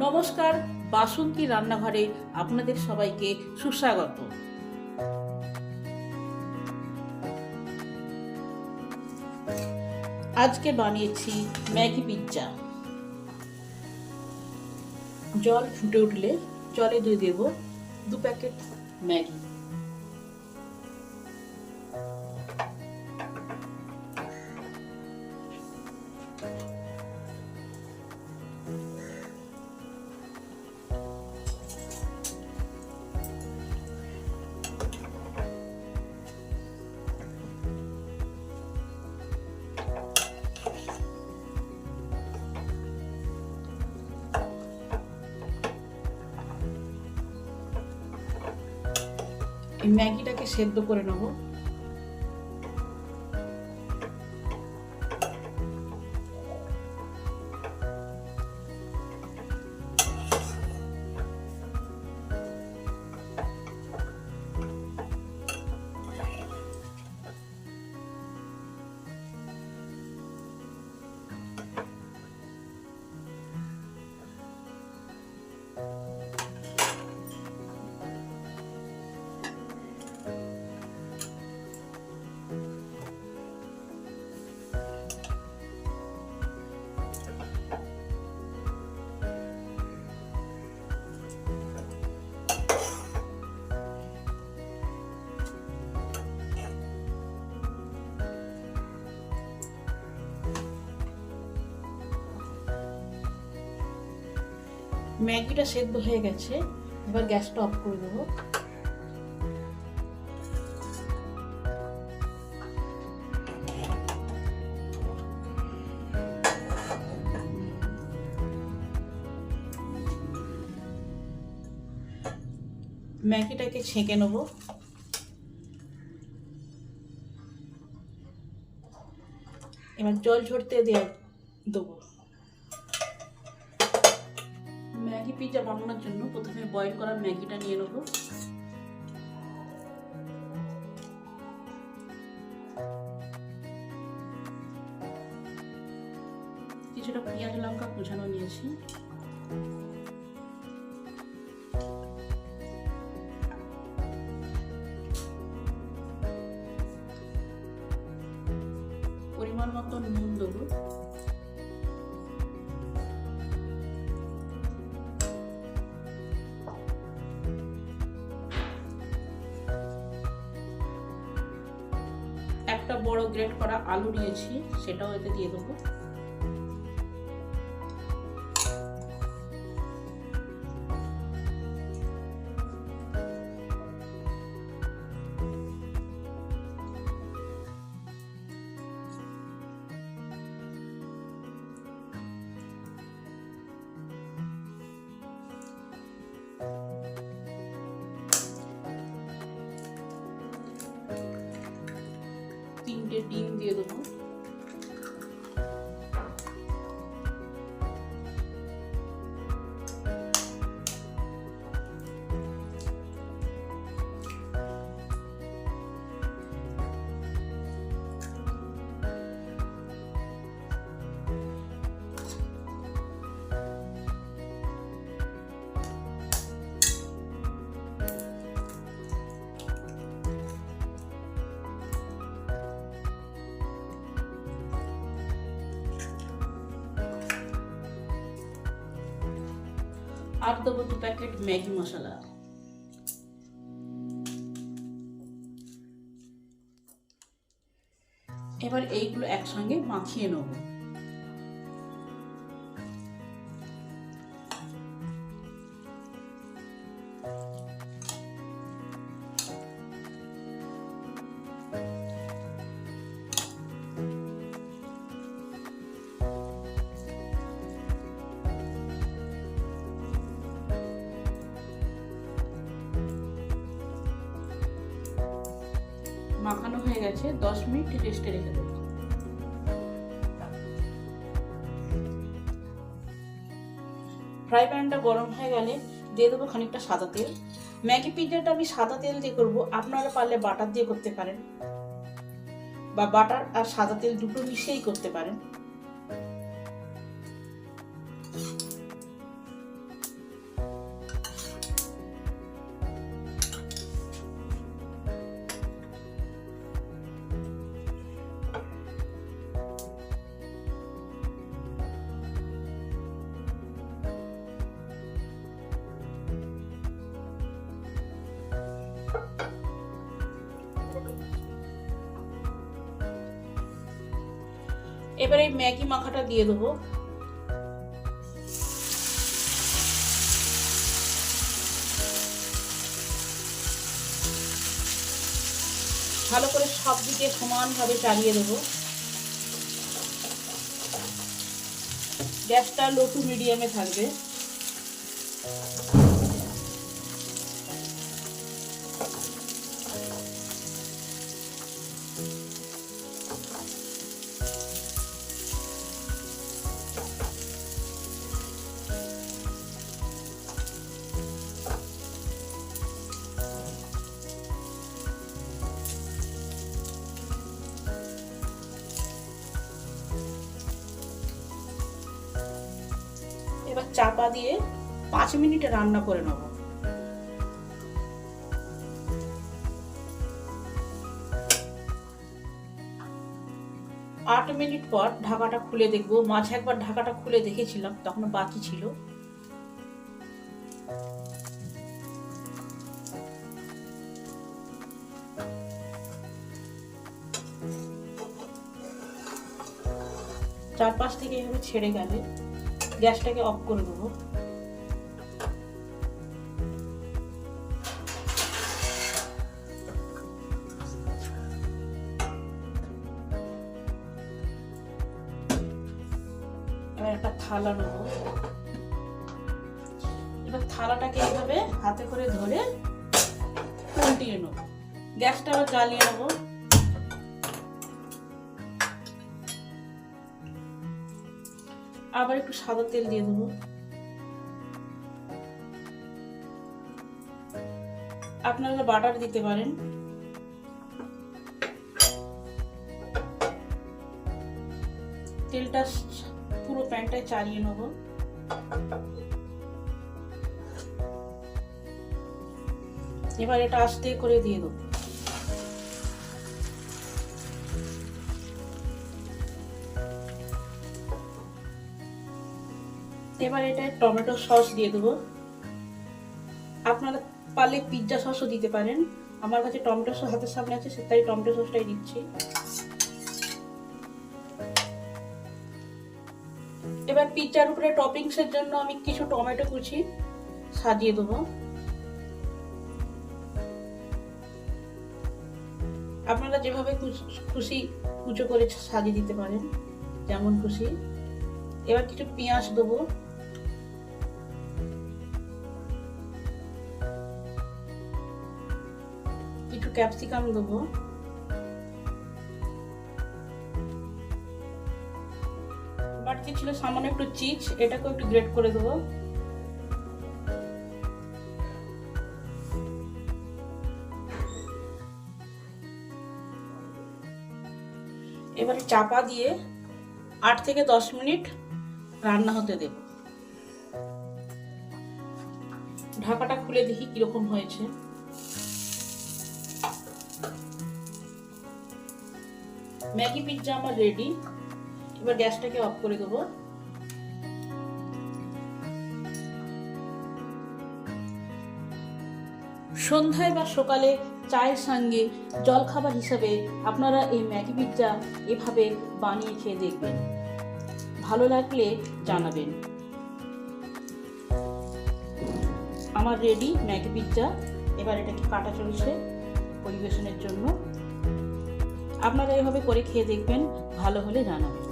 নমস্কার, বাসন্তী রান্নাঘরে আপনাদের সবাইকে সুস্বাগত। আজকে বানিয়েছি ম্যাগি পিৎজা। জল ফুটে উঠলে জলে দিয়ে দেব 2 প্যাকেট ম্যাগি। এই ম্যাগিটাকে সেদ্ধ করে নেব। ম্যাগিটা সেদ্ধ হয়ে গেছে, এবার গ্যাসটা অফ করে দেবো। ম্যাগিটাকে ছেঁকে নেব। এবার জল ঝরতে দেবো। ম্যাগি পিৎজা বানানোর জন্য প্রথমে বয়েল করা ম্যাগিটা নিয়ে নেব। কিছুটা পেঁয়াজ লঙ্কা কুচানো নিয়েছি। পরিমাণ মতো নুন দেবো। একটা বড় গ্রেট করা আলু নিয়েছি, সেটাও এতে দিয়ে দেবো। তিনটে ডিম দিয়ে দেবো। আর দেবো 2 প্যাকেট ম্যাগি মশলা। এবার এইগুলো একসঙ্গে মাখিয়ে নেব। মাখানো হয়ে গেছে, 10 মিনিট রেস্টে রেখে দেবো। ফ্রাই প্যানটা গরম হয়ে গেলে দিয়ে দেবো খানিকটা সাদা তেল। ম্যাগি পিৎজাটা আমি সাদা তেল দিয়ে করব, আপনারা পারলে বাটার দিয়ে করতে পারেন, বা বাটার আর সাদা তেল দুটো মিশিয়েই করতে পারেন। এবার এই ম্যাগি মাখাটা দিয়ে দেবো। ভালো করে সব দিকে সমানভাবে চালিয়ে দেবো। গ্যাসটা লো টু মিডিয়ামে থাকবে। এবার চাপা দিয়ে 5 মিনিট রান্না করে নেব। আট মিনিট পর ঢাকাটা খুলে দেখবো। মাঝে একবার ঢাকাটা খুলে দেখেছিলাম, তখন বাকি ছিল। চারপাশ থেকে এভাবে ছেড়ে গেলে গ্যাসটাকে অফ করে দেবো। এবার একটা থালা নেব। এবার থালাটাকে এইভাবে হাতে করে ধরে উল্টিয়ে নেব। গ্যাসটা আবার জ্বালিয়ে নেব। আবার একটু সাদা তেল দিয়ে দেবো। আপনারা বাটার দিতে পারেন। তেলটা পুরো প্যানটায় চালিয়ে নেব। এবার এটা আস্তে করে দিয়ে দেবো। এবার এটা টমেটো সস দিয়ে দেবো। আপনারা পারলে পিৎজা সসও দিতে পারেন। আমার কাছে টমেটো সস হাতের সামনে আছে, তাই টমেটো সসটাই দিচ্ছি। এবার পিৎজার উপরে টপিংসের জন্য আমি কিছু টমেটো কুচি সাজিয়ে দেবো। আপনারা যেভাবে খুশি কুচো করে সাজিয়ে দিতে পারেন, যেমন খুশি। এবার কিছু পেঁয়াজ দেবো। কিছু ক্যাপসিকাম দেবো। বাড়তি ছিল সামান্য একটু চিজ, এটাকেও একটু গ্রেট করে দেবো। এবারে চাপা দিয়ে 8 থেকে 10 মিনিট রান্না হতে দেব। ঢাকাটা খুলে দেখি কিরকম হয়েছে। ম্যাগি পিৎজা আমার রেডি। এবার গ্যাসটাকে অফ করে দেবো। সন্ধ্যায় বা সকালে চায়ের সঙ্গে জলখাবার হিসেবে আপনারা এই ম্যাগি পিৎজা এভাবে বানিয়ে খেয়ে দেখবেন। ভালো লাগলে জানাবেন। আমার রেডি ম্যাগি পিৎজা। এবার এটাকে কাটা চলছে পরিবেশনের জন্য। আপনারা এভাবে করে খেয়ে দেখবেন, ভালো হলে জানাবেন।